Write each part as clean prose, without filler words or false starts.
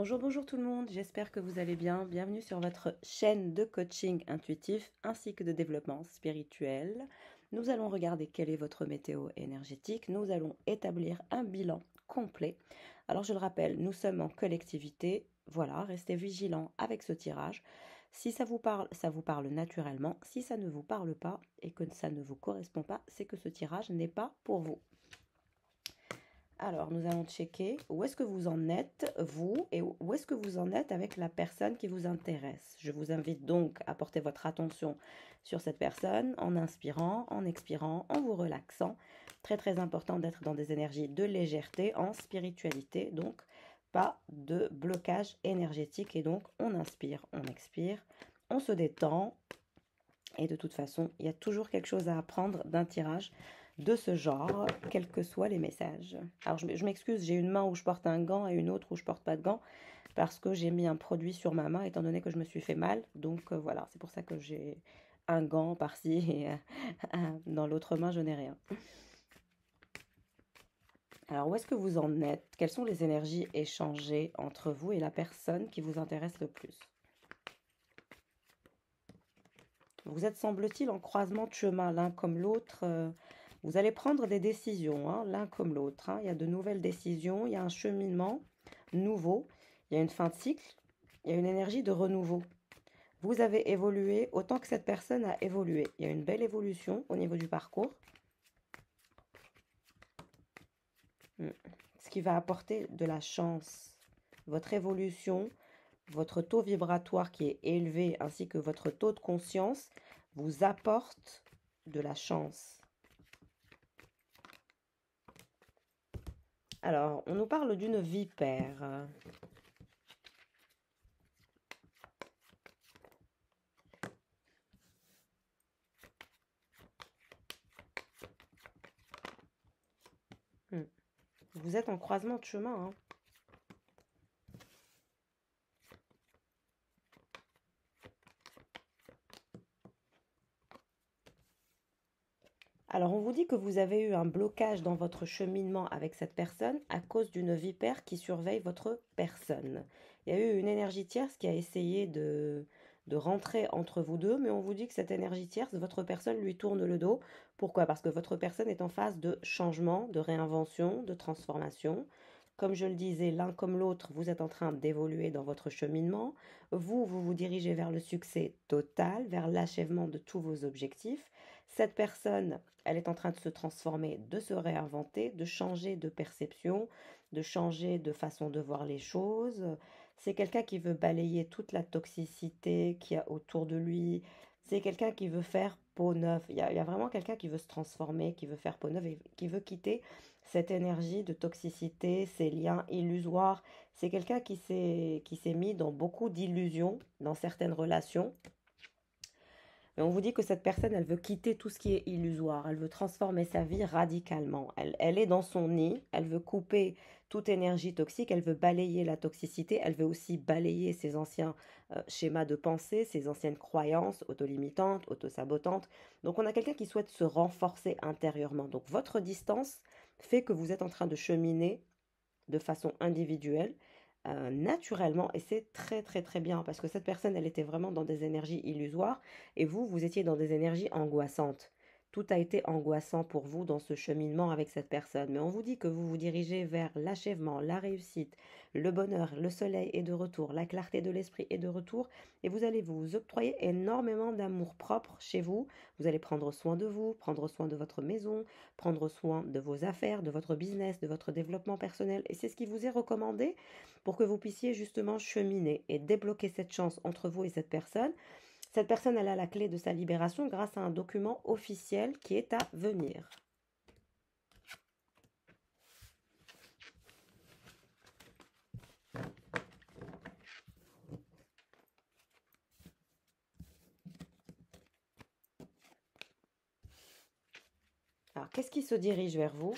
Bonjour, bonjour tout le monde, j'espère que vous allez bien. Bienvenue sur votre chaîne de coaching intuitif ainsi que de développement spirituel. Nous allons regarder quelle est votre météo énergétique. Nous allons établir un bilan complet. Alors je le rappelle, nous sommes en collectivité. Voilà, restez vigilants avec ce tirage. Si ça vous parle naturellement. Si ça ne vous parle pas et que ça ne vous correspond pas, c'est que ce tirage n'est pas pour vous. Alors, nous allons checker où est-ce que vous en êtes, vous, et où est-ce que vous en êtes avec la personne qui vous intéresse. Je vous invite donc à porter votre attention sur cette personne en inspirant, en expirant, en vous relaxant. Très, très important d'être dans des énergies de légèreté, en spiritualité, donc pas de blocage énergétique. Et donc, on inspire, on expire, on se détend. Et de toute façon, il y a toujours quelque chose à apprendre d'un tirage de ce genre, quels que soient les messages. Alors je m'excuse, j'ai une main où je porte un gant et une autre où je porte pas de gant parce que j'ai mis un produit sur ma main étant donné que je me suis fait mal. Donc voilà, c'est pour ça que j'ai un gant par-ci et dans l'autre main je n'ai rien. Alors où est-ce que vous en êtes? Quelles sont les énergies échangées entre vous et la personne qui vous intéresse le plus? Vous êtes, semble-t-il, en croisement de chemin l'un comme l'autre. Vous allez prendre des décisions, hein, l'un comme l'autre. Hein. Il y a de nouvelles décisions, il y a un cheminement nouveau, il y a une fin de cycle, il y a une énergie de renouveau. Vous avez évolué autant que cette personne a évolué. Il y a une belle évolution au niveau du parcours. Ce qui va apporter de la chance. Votre évolution, votre taux vibratoire qui est élevé, ainsi que votre taux de conscience, vous apporte de la chance. Alors, on nous parle d'une vipère. Vous êtes en croisement de chemin, hein. Alors, on vous dit que vous avez eu un blocage dans votre cheminement avec cette personne à cause d'une vipère qui surveille votre personne. Il y a eu une énergie tierce qui a essayé de rentrer entre vous deux, mais on vous dit que cette énergie tierce, votre personne lui tourne le dos. Pourquoi? Parce que votre personne est en phase de changement, de réinvention, de transformation. Comme je le disais, l'un comme l'autre, vous êtes en train d'évoluer dans votre cheminement. Vous vous dirigez vers le succès total, vers l'achèvement de tous vos objectifs. Cette personne, elle est en train de se transformer, de se réinventer, de changer de perception, de changer de façon de voir les choses. C'est quelqu'un qui veut balayer toute la toxicité qu'il y a autour de lui. C'est quelqu'un qui veut faire peau neuve. Il y a vraiment quelqu'un qui veut se transformer, qui veut faire peau neuve et qui veut quitter cette énergie de toxicité, ces liens illusoires. C'est quelqu'un qui s'est mis dans beaucoup d'illusions dans certaines relations. Mais on vous dit que cette personne, elle veut quitter tout ce qui est illusoire. Elle veut transformer sa vie radicalement. Elle est dans son nid. Elle veut couper toute énergie toxique. Elle veut balayer la toxicité. Elle veut aussi balayer ses anciens schémas de pensée, ses anciennes croyances autolimitantes, autosabotantes. Donc on a quelqu'un qui souhaite se renforcer intérieurement. Donc votre distance fait que vous êtes en train de cheminer de façon individuelle, naturellement, et c'est très très très bien parce que cette personne, elle était vraiment dans des énergies illusoires et vous étiez dans des énergies angoissantes. Tout a été angoissant pour vous dans ce cheminement avec cette personne. Mais on vous dit que vous vous dirigez vers l'achèvement, la réussite, le bonheur, le soleil est de retour, la clarté de l'esprit est de retour. Et vous allez vous octroyer énormément d'amour propre chez vous. Vous allez prendre soin de vous, prendre soin de votre maison, prendre soin de vos affaires, de votre business, de votre développement personnel. Et c'est ce qui vous est recommandé pour que vous puissiez justement cheminer et débloquer cette chance entre vous et cette personne. Cette personne, elle a la clé de sa libération grâce à un document officiel qui est à venir. Alors, qu'est-ce qui se dirige vers vous?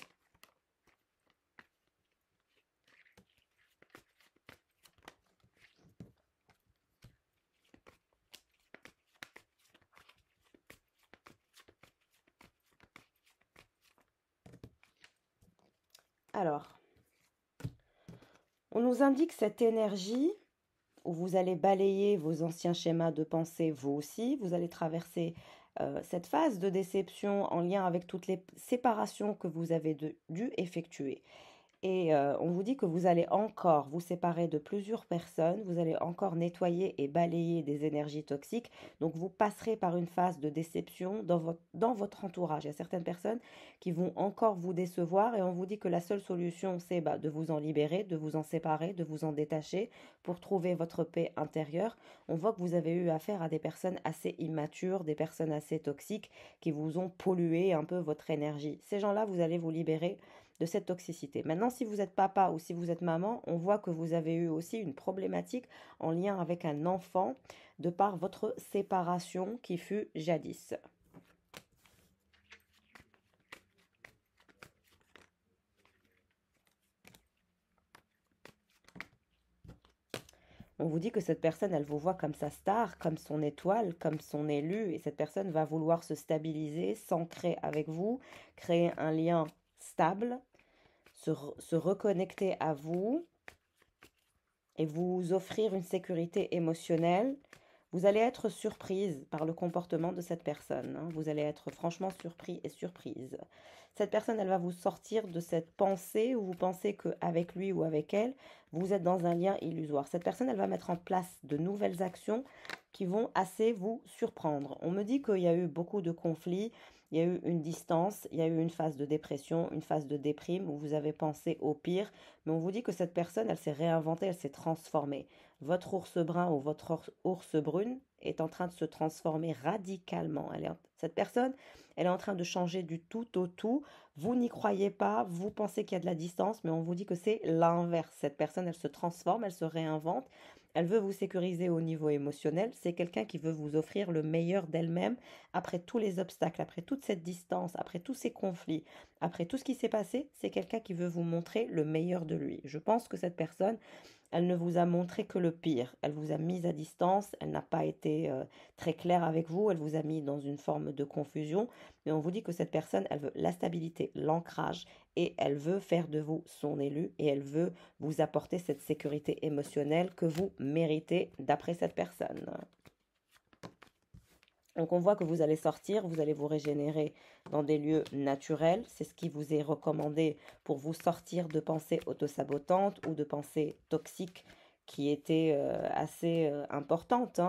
Alors, On nous indique cette énergie où vous allez balayer vos anciens schémas de pensée, vous aussi. Vous allez traverser cette phase de déception en lien avec toutes les séparations que vous avez dû effectuer. Et on vous dit que vous allez encore vous séparer de plusieurs personnes, vous allez encore nettoyer et balayer des énergies toxiques. Donc vous passerez par une phase de déception dans votre entourage. Il y a certaines personnes qui vont encore vous décevoir et on vous dit que la seule solution, c'est de vous en libérer, de vous en séparer, de vous en détacher pour trouver votre paix intérieure. On voit que vous avez eu affaire à des personnes assez immatures, des personnes assez toxiques qui vous ont pollué un peu votre énergie. Ces gens-là, vous allez vous libérer de cette toxicité. Maintenant, si vous êtes papa ou si vous êtes maman, on voit que vous avez eu aussi une problématique en lien avec un enfant de par votre séparation qui fut jadis. On vous dit que cette personne, elle vous voit comme sa star, comme son étoile, comme son élu, et cette personne va vouloir se stabiliser, s'ancrer avec vous, créer un lien stable, se reconnecter à vous et vous offrir une sécurité émotionnelle. Vous allez être surprise par le comportement de cette personne. Vous allez être franchement surpris et surprise. Cette personne, elle va vous sortir de cette pensée où vous pensez qu'avec lui ou avec elle, vous êtes dans un lien illusoire. Cette personne, elle va mettre en place de nouvelles actions qui vont assez vous surprendre. On me dit qu'il y a eu beaucoup de conflits, il y a eu une distance, il y a eu une phase de dépression, une phase de déprime où vous avez pensé au pire, mais on vous dit que cette personne, elle s'est réinventée, elle s'est transformée. Votre ours brun ou votre ours brune est en train de se transformer radicalement. Cette personne, elle est en train de changer du tout au tout. Vous n'y croyez pas, vous pensez qu'il y a de la distance, mais on vous dit que c'est l'inverse. Cette personne, elle se transforme, elle se réinvente. Elle veut vous sécuriser au niveau émotionnel. C'est quelqu'un qui veut vous offrir le meilleur d'elle-même après tous les obstacles, après toute cette distance, après tous ces conflits, après tout ce qui s'est passé. C'est quelqu'un qui veut vous montrer le meilleur de lui. Je pense que cette personne, elle ne vous a montré que le pire. Elle vous a mis à distance, elle n'a pas été très claire avec vous, elle vous a mis dans une forme de confusion. Mais on vous dit que cette personne, elle veut la stabilité, l'ancrage, et elle veut faire de vous son élu, et elle veut vous apporter cette sécurité émotionnelle que vous méritez d'après cette personne. Donc on voit que vous allez sortir, vous allez vous régénérer dans des lieux naturels. C'est ce qui vous est recommandé pour vous sortir de pensées autosabotantes ou de pensées toxiques qui étaient assez importantes.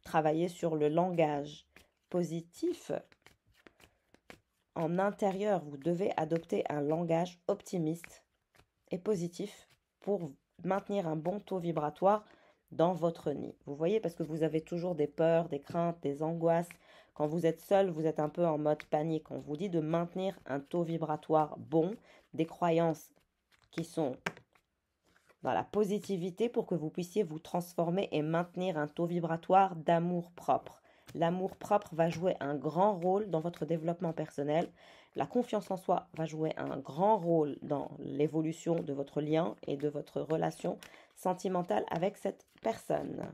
Travailler sur le langage positif. En intérieur, vous devez adopter un langage optimiste et positif pour maintenir un bon taux vibratoire dans votre nid. Vous voyez, parce que vous avez toujours des peurs, des craintes, des angoisses. Quand vous êtes seul, vous êtes un peu en mode panique. On vous dit de maintenir un taux vibratoire bon, des croyances qui sont dans la positivité pour que vous puissiez vous transformer et maintenir un taux vibratoire d'amour propre. L'amour propre va jouer un grand rôle dans votre développement personnel. La confiance en soi va jouer un grand rôle dans l'évolution de votre lien et de votre relation sentimentale avec cette personne.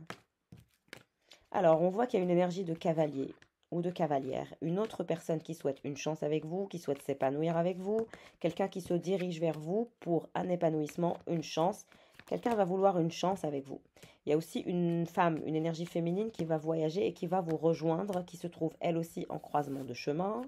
Alors, on voit qu'il y a une énergie de cavalier ou de cavalière. Une autre personne qui souhaite une chance avec vous, qui souhaite s'épanouir avec vous. Quelqu'un qui se dirige vers vous pour un épanouissement, une chance. Quelqu'un va vouloir une chance avec vous. Il y a aussi une femme, une énergie féminine qui va voyager et qui va vous rejoindre, qui se trouve elle aussi en croisement de chemin.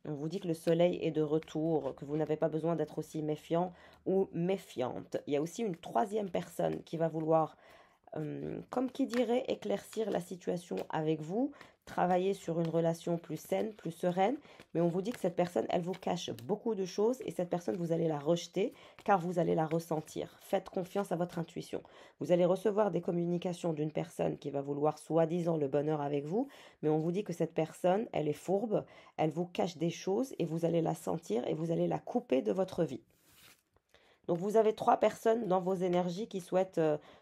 On vous dit que le soleil est de retour, que vous n'avez pas besoin d'être aussi méfiant ou méfiante. Il y a aussi une troisième personne qui va vouloir, comme qui dirait, éclaircir la situation avec vous, travailler sur une relation plus saine, plus sereine. Mais on vous dit que cette personne, elle vous cache beaucoup de choses et cette personne, vous allez la rejeter car vous allez la ressentir. Faites confiance à votre intuition. Vous allez recevoir des communications d'une personne qui va vouloir soi-disant le bonheur avec vous, mais on vous dit que cette personne, elle est fourbe, elle vous cache des choses et vous allez la sentir et vous allez la couper de votre vie. Donc vous avez 3 personnes dans vos énergies qui souhaitent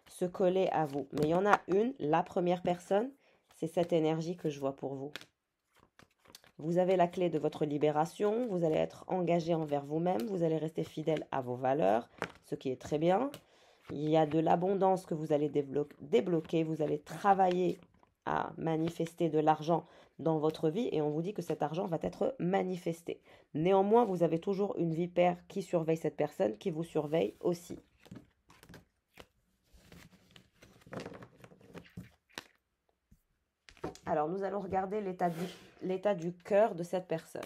se coller à vous. Mais il y en a une, la première personne, c'est cette énergie que je vois pour vous. Vous avez la clé de votre libération, vous allez être engagé envers vous-même, vous allez rester fidèle à vos valeurs, ce qui est très bien. Il y a de l'abondance que vous allez débloquer, vous allez travailler à manifester de l'argent dans votre vie et on vous dit que cet argent va être manifesté. Néanmoins, vous avez toujours une vipère qui surveille cette personne, qui vous surveille aussi. Alors, nous allons regarder l'état du cœur de cette personne.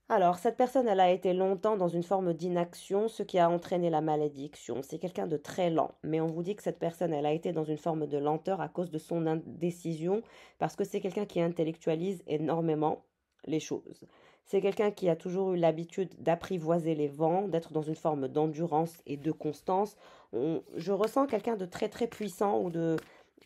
Alors, cette personne, elle a été longtemps dans une forme d'inaction, ce qui a entraîné la malédiction. C'est quelqu'un de très lent, mais on vous dit que cette personne, elle a été dans une forme de lenteur à cause de son indécision, parce que c'est quelqu'un qui intellectualise énormément les choses. C'est quelqu'un qui a toujours eu l'habitude d'apprivoiser les vents, d'être dans une forme d'endurance et de constance. Je ressens quelqu'un de très très puissant ou de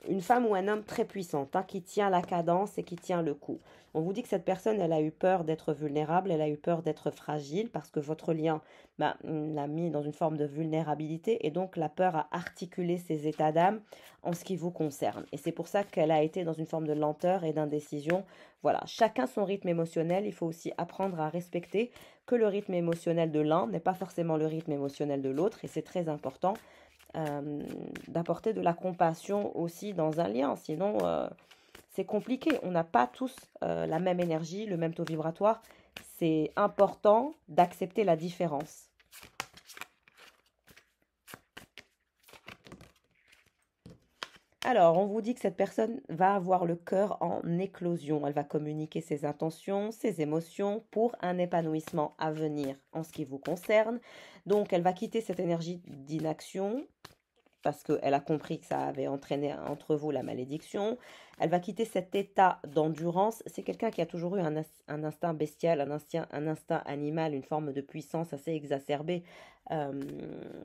une femme ou un homme très puissant, hein, qui tient la cadence et qui tient le coup. On vous dit que cette personne, elle a eu peur d'être vulnérable, elle a eu peur d'être fragile parce que votre lien l'a mis dans une forme de vulnérabilité et donc la peur a articulé ses états d'âme en ce qui vous concerne. Et c'est pour ça qu'elle a été dans une forme de lenteur et d'indécision. Voilà, chacun son rythme émotionnel. Il faut aussi apprendre à respecter que le rythme émotionnel de l'un n'est pas forcément le rythme émotionnel de l'autre et c'est très important d'apporter de la compassion aussi dans un lien. Sinon, c'est compliqué. On n'a pas tous la même énergie, le même taux vibratoire. C'est important d'accepter la différence. Alors, on vous dit que cette personne va avoir le cœur en éclosion. Elle va communiquer ses intentions, ses émotions pour un épanouissement à venir en ce qui vous concerne. Donc, elle va quitter cette énergie d'inaction parce qu'elle a compris que ça avait entraîné entre vous la malédiction. Elle va quitter cet état d'endurance. C'est quelqu'un qui a toujours eu un instinct bestial, un instinct animal, une forme de puissance assez exacerbée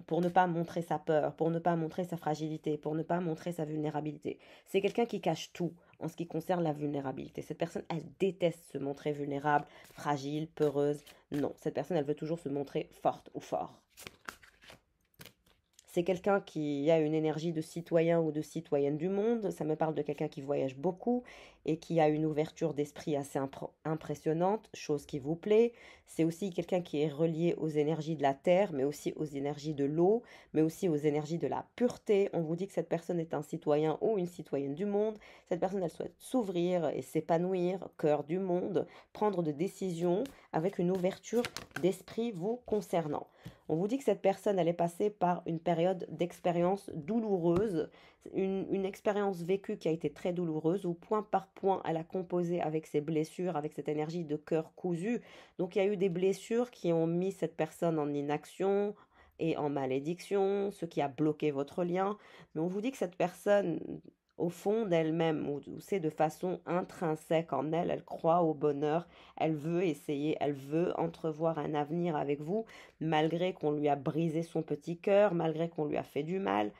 pour ne pas montrer sa peur, pour ne pas montrer sa fragilité, pour ne pas montrer sa vulnérabilité. C'est quelqu'un qui cache tout en ce qui concerne la vulnérabilité. Cette personne, elle déteste se montrer vulnérable, fragile, peureuse. Non, cette personne, elle veut toujours se montrer forte ou fort. C'est quelqu'un qui a une énergie de citoyen ou de citoyenne du monde. Ça me parle de quelqu'un qui voyage beaucoup et qui a une ouverture d'esprit assez impressionnante, chose qui vous plaît. C'est aussi quelqu'un qui est relié aux énergies de la terre, mais aussi aux énergies de l'eau, mais aussi aux énergies de la pureté. On vous dit que cette personne est un citoyen ou une citoyenne du monde. Cette personne, elle souhaite s'ouvrir et s'épanouir, cœur du monde, prendre de décisions avec une ouverture d'esprit vous concernant. On vous dit que cette personne, elle est passée par une période d'expérience douloureuse, une expérience vécue qui a été très douloureuse, où point par point, elle a composé avec ses blessures, avec cette énergie de cœur cousu. Donc il y a eu des blessures qui ont mis cette personne en inaction et en malédiction, ce qui a bloqué votre lien. Mais on vous dit que cette personne, au fond d'elle-même, ou c'est de façon intrinsèque en elle, elle croit au bonheur, elle veut essayer, elle veut entrevoir un avenir avec vous, malgré qu'on lui a brisé son petit cœur, malgré qu'on lui a fait du mal.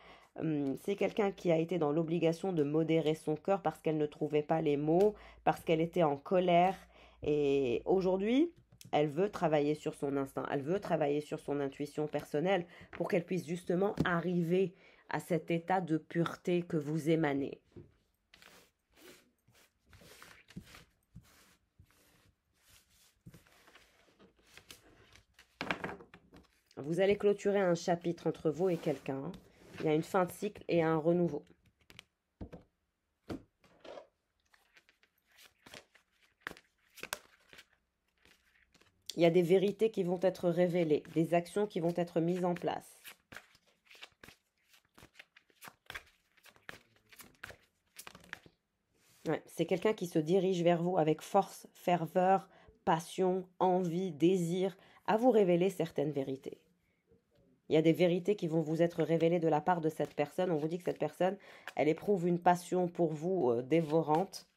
C'est quelqu'un qui a été dans l'obligation de modérer son cœur parce qu'elle ne trouvait pas les mots, parce qu'elle était en colère. Et aujourd'hui, elle veut travailler sur son instinct, elle veut travailler sur son intuition personnelle pour qu'elle puisse justement arriver à cet état de pureté que vous émanez. Vous allez clôturer un chapitre entre vous et quelqu'un. Il y a une fin de cycle et un renouveau. Il y a des vérités qui vont être révélées, des actions qui vont être mises en place. Ouais, c'est quelqu'un qui se dirige vers vous avec force, ferveur, passion, envie, désir, à vous révéler certaines vérités. Il y a des vérités qui vont vous être révélées de la part de cette personne. On vous dit que cette personne, elle éprouve une passion pour vous dévorante.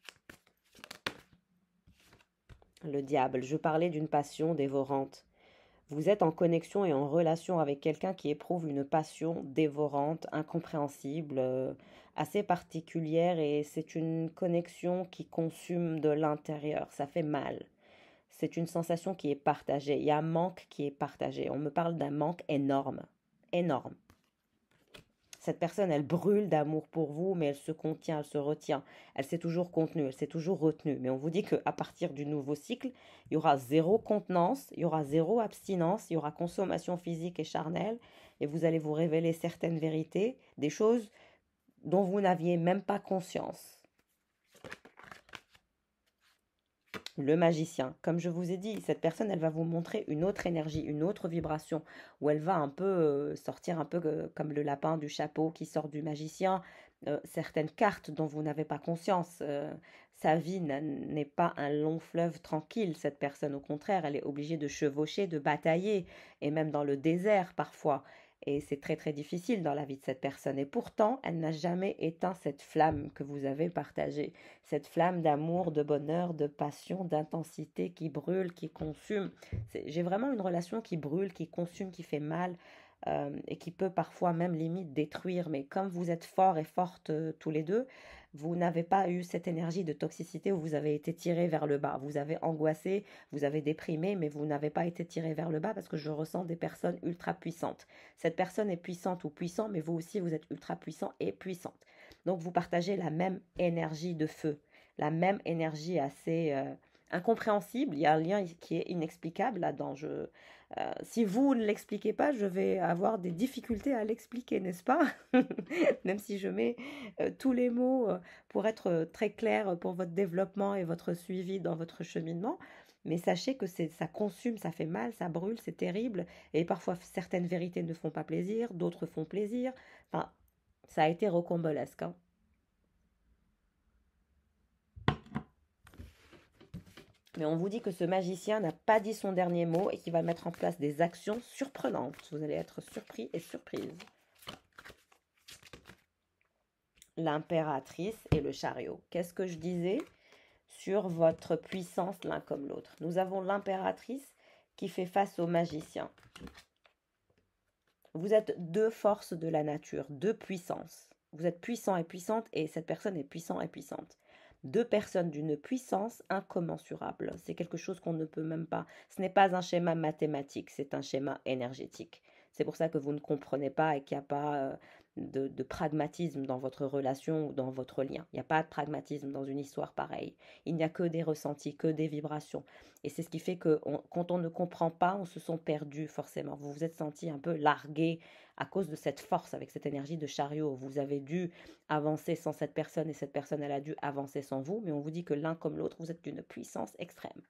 Le diable, je parlais d'une passion dévorante. Vous êtes en connexion et en relation avec quelqu'un qui éprouve une passion dévorante, incompréhensible, assez particulière et c'est une connexion qui consume de l'intérieur. Ça fait mal. C'est une sensation qui est partagée. Il y a un manque qui est partagé. On me parle d'un manque énorme. Énorme. Cette personne, elle brûle d'amour pour vous, mais elle se contient, elle se retient. Elle s'est toujours contenue, elle s'est toujours retenue. Mais on vous dit qu'à partir du nouveau cycle, il y aura zéro contenance, il y aura zéro abstinence, il y aura consommation physique et charnelle, il et vous allez vous révéler certaines vérités, des choses dont vous n'aviez même pas conscience. Le magicien, comme je vous ai dit, cette personne, elle va vous montrer une autre énergie, une autre vibration, où elle va un peu sortir un peu comme le lapin du chapeau qui sort du magicien, certaines cartes dont vous n'avez pas conscience. Sa vie n'est pas un long fleuve tranquille, cette personne, au contraire, elle est obligée de chevaucher, de batailler, et même dans le désert parfois. Et c'est très très difficile dans la vie de cette personne. Et pourtant, elle n'a jamais éteint cette flamme que vous avez partagée, cette flamme d'amour, de bonheur, de passion, d'intensité qui brûle, qui consume. J'ai vraiment une relation qui brûle, qui consume, qui fait mal et qui peut parfois même limite détruire. Mais comme vous êtes forts et fortes tous les deux, vous n'avez pas eu cette énergie de toxicité où vous avez été tiré vers le bas. Vous avez angoissé, vous avez déprimé, mais vous n'avez pas été tiré vers le bas parce que je ressens des personnes ultra puissantes. Cette personne est puissante ou puissant, mais vous aussi, vous êtes ultra puissant et puissante. Donc, vous partagez la même énergie de feu, la même énergie assez incompréhensible. Il y a un lien qui est inexplicable là-dedans. Si vous ne l'expliquez pas, je vais avoir des difficultés à l'expliquer, n'est-ce pas? Même si je mets tous les mots pour être très clair pour votre développement et votre suivi dans votre cheminement. Mais sachez que ça consume, ça fait mal, ça brûle, c'est terrible. Et parfois, certaines vérités ne font pas plaisir, d'autres font plaisir. Enfin, ça a été rocambolesque, hein. Mais on vous dit que ce magicien n'a pas dit son dernier mot et qu'il va mettre en place des actions surprenantes. Vous allez être surpris et surprise. L'impératrice et le chariot. Qu'est-ce que je disais sur votre puissance l'un comme l'autre? Nous avons l'impératrice qui fait face au magicien. Vous êtes deux forces de la nature, deux puissances. Vous êtes puissant et puissante et cette personne est puissant et puissante. Deux personnes d'une puissance incommensurable. C'est quelque chose qu'on ne peut même pas. Ce n'est pas un schéma mathématique, c'est un schéma énergétique. C'est pour ça que vous ne comprenez pas et qu'il n'y a pas de pragmatisme dans votre relation ou dans votre lien. Il n'y a pas de pragmatisme dans une histoire pareille. Il n'y a que des ressentis, que des vibrations. Et c'est ce qui fait que quand on ne comprend pas, on se sent perdu forcément. Vous vous êtes senti un peu largué à cause de cette force, avec cette énergie de chariot. Vous avez dû avancer sans cette personne et cette personne, elle a dû avancer sans vous. Mais on vous dit que l'un comme l'autre, vous êtes d'une puissance extrême.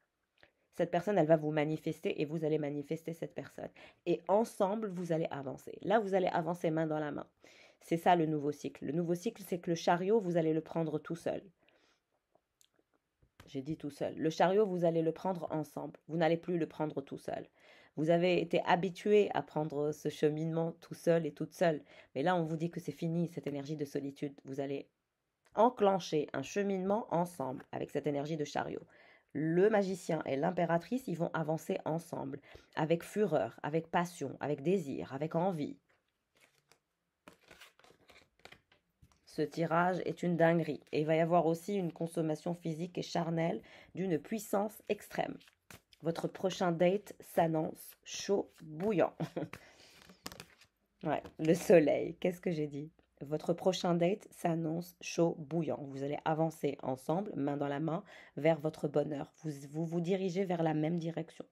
Cette personne, elle va vous manifester et vous allez manifester cette personne. Et ensemble, vous allez avancer. Là, vous allez avancer main dans la main. C'est ça le nouveau cycle. Le nouveau cycle, c'est que le chariot, vous allez le prendre tout seul. J'ai dit tout seul. Le chariot, vous allez le prendre ensemble. Vous n'allez plus le prendre tout seul. Vous avez été habitué à prendre ce cheminement tout seul et toute seule. Mais là, on vous dit que c'est fini, cette énergie de solitude. Vous allez enclencher un cheminement ensemble avec cette énergie de chariot. Le magicien et l'impératrice, ils vont avancer ensemble, avec fureur, avec passion, avec désir, avec envie. Ce tirage est une dinguerie. Et il va y avoir aussi une consommation physique et charnelle d'une puissance extrême. Votre prochain date s'annonce chaud, bouillant. Ouais, le soleil, qu'est-ce que j'ai dit? Votre prochain date s'annonce chaud, bouillant. Vous allez avancer ensemble, main dans la main, vers votre bonheur. Vous dirigez vers la même direction.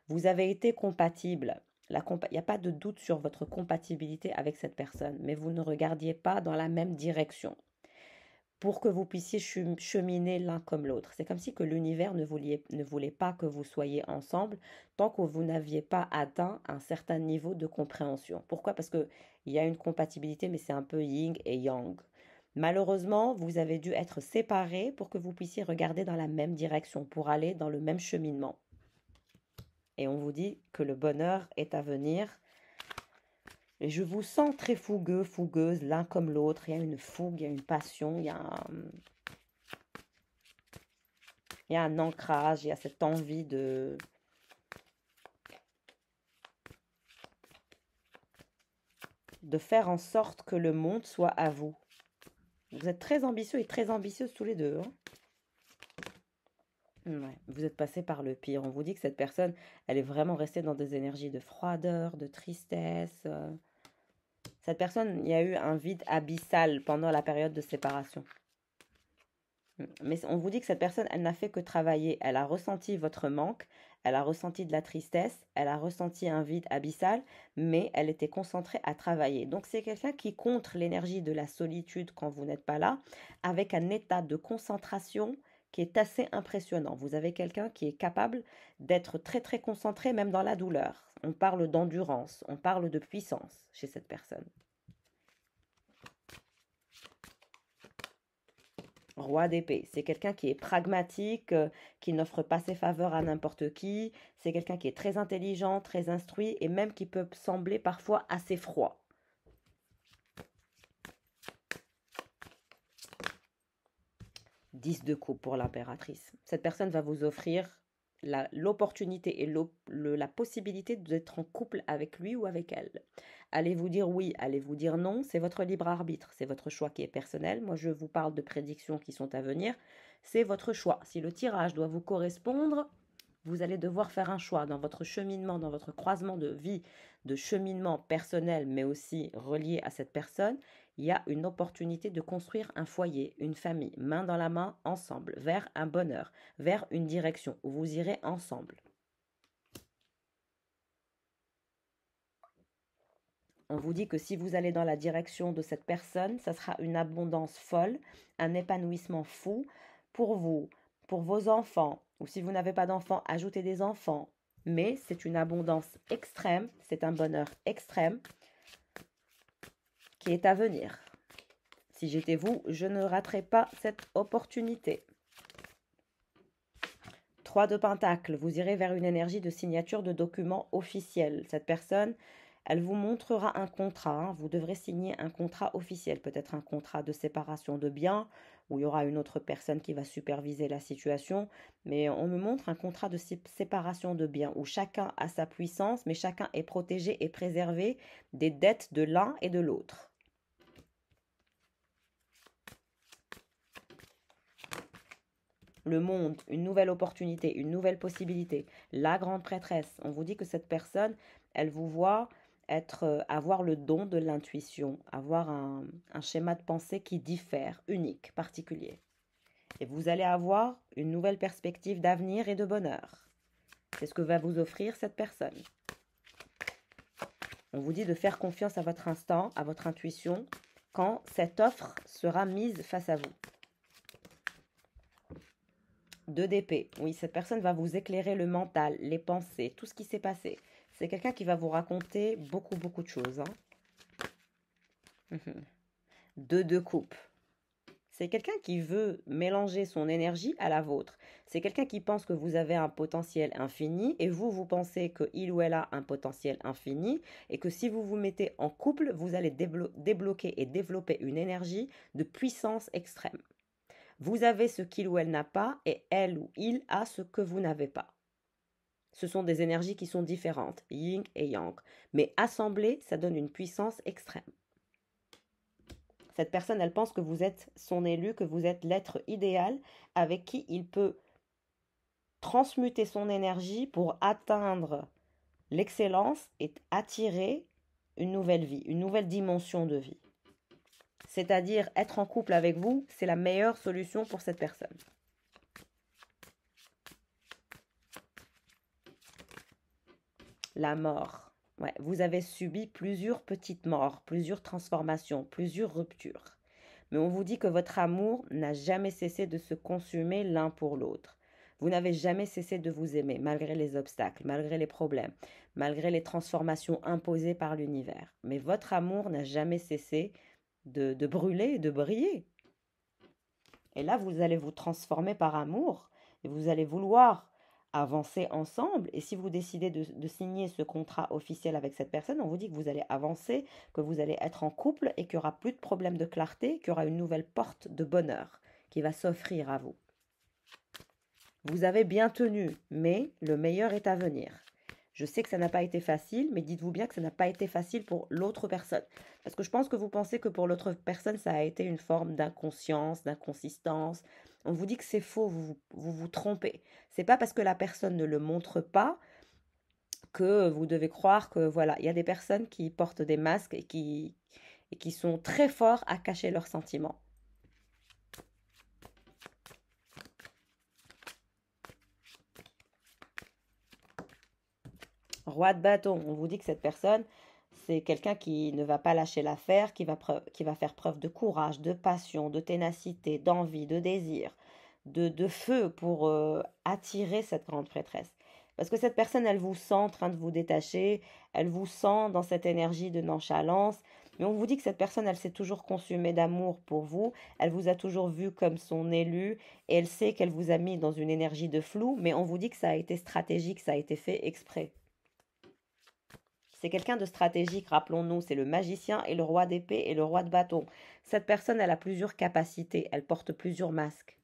Vous avez été compatible. Il n'y a pas de doute sur votre compatibilité avec cette personne, mais vous ne regardiez pas dans la même direction pour que vous puissiez cheminer l'un comme l'autre. C'est comme si que l'univers ne voulait pas que vous soyez ensemble tant que vous n'aviez pas atteint un certain niveau de compréhension. Pourquoi? Parce qu'il y a une compatibilité, mais c'est un peu yin et yang. Malheureusement, vous avez dû être séparés pour que vous puissiez regarder dans la même direction, pour aller dans le même cheminement. Et on vous dit que le bonheur est à venir. Et je vous sens très fougueux, fougueuse, l'un comme l'autre. Il y a une fougue, il y a une passion, il y a un ancrage, il y a cette envie de faire en sorte que le monde soit à vous. Vous êtes très ambitieux et très ambitieuses tous les deux, hein. Ouais, vous êtes passé par le pire. On vous dit que cette personne, elle est vraiment restée dans des énergies de froideur, de tristesse. Cette personne, il y a eu un vide abyssal pendant la période de séparation. Mais on vous dit que cette personne, elle n'a fait que travailler. Elle a ressenti votre manque. elle a ressenti de la tristesse, elle a ressenti un vide abyssal, mais elle était concentrée à travailler. Donc c'est quelqu'un qui contre l'énergie de la solitude quand vous n'êtes pas là, avec un état de concentration qui est assez impressionnant. Vous avez quelqu'un qui est capable d'être très très concentré même dans la douleur. On parle d'endurance, on parle de puissance chez cette personne. Roi d'épée, c'est quelqu'un qui est pragmatique, qui n'offre pas ses faveurs à n'importe qui. C'est quelqu'un qui est très intelligent, très instruit et même qui peut sembler parfois assez froid. 10 de coupe pour l'impératrice. Cette personne va vous offrir l'opportunité et la possibilité d'être en couple avec lui ou avec elle. Allez-vous dire oui, allez-vous dire non, c'est votre libre arbitre, c'est votre choix qui est personnel. Moi, je vous parle de prédictions qui sont à venir, c'est votre choix. Si le tirage doit vous correspondre, vous allez devoir faire un choix dans votre cheminement, dans votre croisement de vie, de cheminement personnel, mais aussi relié à cette personne. Il y a une opportunité de construire un foyer, une famille, main dans la main, ensemble, vers un bonheur, vers une direction où vous irez ensemble. On vous dit que si vous allez dans la direction de cette personne, ça sera une abondance folle, un épanouissement fou pour vous, pour vos enfants, ou si vous n'avez pas d'enfants, ajoutez des enfants. Mais c'est une abondance extrême, c'est un bonheur extrême qui est à venir. Si j'étais vous, je ne raterais pas cette opportunité. 3 de Pentacles, vous irez vers une énergie de signature de documents officiels. Cette personne, elle vous montrera un contrat. Hein. Vous devrez signer un contrat officiel, peut-être un contrat de séparation de biens, où il y aura une autre personne qui va superviser la situation. Mais on me montre un contrat de séparation de biens, où chacun a sa puissance, mais chacun est protégé et préservé des dettes de l'un et de l'autre. Le monde, une nouvelle opportunité, une nouvelle possibilité. La grande prêtresse, on vous dit que cette personne, elle vous voit avoir le don de l'intuition, avoir un schéma de pensée qui diffère, unique, particulier. Et vous allez avoir une nouvelle perspective d'avenir et de bonheur. C'est ce que va vous offrir cette personne. On vous dit de faire confiance à votre instinct, à votre intuition, quand cette offre sera mise face à vous. 2 d'épée. Oui, cette personne va vous éclairer le mental, les pensées, tout ce qui s'est passé. C'est quelqu'un qui va vous raconter beaucoup, beaucoup de choses. Hein. 2 de coupe. C'est quelqu'un qui veut mélanger son énergie à la vôtre. C'est quelqu'un qui pense que vous avez un potentiel infini et vous, vous pensez qu'il ou elle a un potentiel infini et que si vous vous mettez en couple, vous allez débloquer et développer une énergie de puissance extrême. Vous avez ce qu'il ou elle n'a pas et elle ou il a ce que vous n'avez pas. Ce sont des énergies qui sont différentes, yin et yang. Mais assemblées, ça donne une puissance extrême. Cette personne, elle pense que vous êtes son élu, que vous êtes l'être idéal avec qui il peut transmuter son énergie pour atteindre l'excellence et attirer une nouvelle vie, une nouvelle dimension de vie. C'est-à-dire être en couple avec vous, c'est la meilleure solution pour cette personne. La mort. Ouais, vous avez subi plusieurs petites morts, plusieurs transformations, plusieurs ruptures. Mais on vous dit que votre amour n'a jamais cessé de se consumer l'un pour l'autre. Vous n'avez jamais cessé de vous aimer, malgré les obstacles, malgré les problèmes, malgré les transformations imposées par l'univers. Mais votre amour n'a jamais cessé de brûler et de briller. Et là, vous allez vous transformer par amour et vous allez vouloir avancer ensemble. Et si vous décidez de signer ce contrat officiel avec cette personne, on vous dit que vous allez avancer, que vous allez être en couple et qu'il n'y aura plus de problème de clarté, qu'il y aura une nouvelle porte de bonheur qui va s'offrir à vous. Vous avez bien tenu, mais le meilleur est à venir. Je sais que ça n'a pas été facile, mais dites-vous bien que ça n'a pas été facile pour l'autre personne. Parce que je pense que vous pensez que pour l'autre personne, ça a été une forme d'inconscience, d'inconsistance. On vous dit que c'est faux, vous trompez. C'est pas parce que la personne ne le montre pas que vous devez croire que voilà, il y a des personnes qui portent des masques et qui sont très forts à cacher leurs sentiments. Roi de bâton, on vous dit que cette personne, c'est quelqu'un qui ne va pas lâcher l'affaire, qui va faire preuve de courage, de passion, de ténacité, d'envie, de désir, de feu pour attirer cette grande prêtresse. Parce que cette personne, elle vous sent en train de vous détacher, elle vous sent dans cette énergie de nonchalance, mais on vous dit que cette personne, elle s'est toujours consumée d'amour pour vous, elle vous a toujours vu comme son élu, et elle sait qu'elle vous a mis dans une énergie de flou, mais on vous dit que ça a été stratégique, ça a été fait exprès. C'est quelqu'un de stratégique, rappelons-nous, c'est le magicien et le roi d'épée et le roi de bâton. Cette personne, elle a plusieurs capacités, elle porte plusieurs masques.